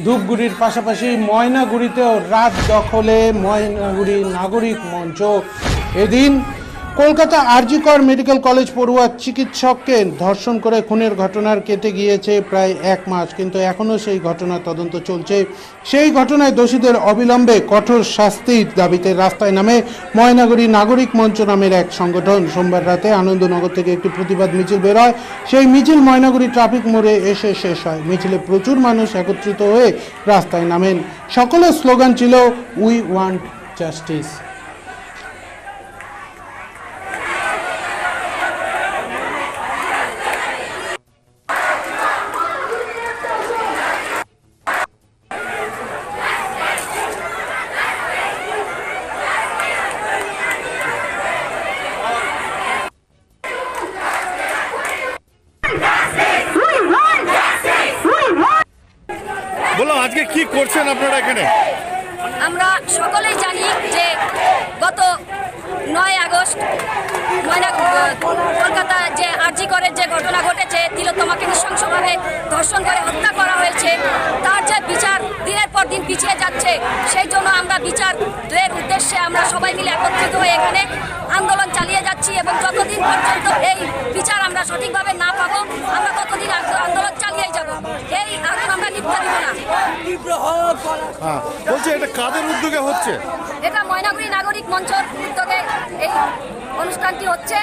ধূপগুড়ির পাশাপাশি ময়নাগুড়িতেও রাত দখলে ময়নাগুড়ি নাগরিক মঞ্চ। এদিন কলকাতা আরজি কর মেডিকেল কলেজ পড়ুয়া চিকিৎসককে ধর্ষণ করে খুনের ঘটনার কেটে গিয়েছে প্রায় 1 মাস, কিন্তু এখনও সেই ঘটনার তদন্ত চলছে। সেই ঘটনায় দোষীদের অবিলম্বে কঠোর শাস্তির দাবিতে রাস্তায় নামে ময়নাগুড়ি নাগরিক মঞ্চ নামের এক সংগঠন। সোমবার রাতে আনন্দনগর থেকে একটি প্রতিবাদ মিছিল বের হয়। সেই মিছিল ময়নাগুড়ি ট্রাফিক মোড়ে এসে শেষ হয়। মিছিলে প্রচুর মানুষ একত্রিত হয়ে রাস্তায় নামেন। সকলের স্লোগান ছিল উই ওয়ান্ট জাস্টিস। বলো আজকে কি করছেন আপনারা এখানে? আমরা সকলেই জানি যে গত 9 আগস্ট কলকাতায় যে আরজি করের যে ঘটনা ঘটেছে, তিলোত্তমাকে নৃশংসভাবে ধর্ষণ করে হত্যা করা হয়েছে, তার যে বিচার দিনের পর দিন পিছিয়ে যাচ্ছে, সেই জন্য আমরা বিচারের উদ্দেশ্যে আমরা সবাই মিলে একত্রিত হয়ে এখানে আন্দোলন চালিয়ে যাচ্ছি। এবং যতদিন পর্যন্ত এই বিচার আমরা সঠিকভাবে না পাবো, আমরা ততদিন আন্দোলন চালিয়ে যাব। এই আগুন আমরা নিভতে দিব না। বলছি এটা কাদের উদ্যোগে হচ্ছে? এটা ময়নাগুড়ি নাগরিক মঞ্চের উদ্যোগে এই অনুষ্ঠানটি হচ্ছে।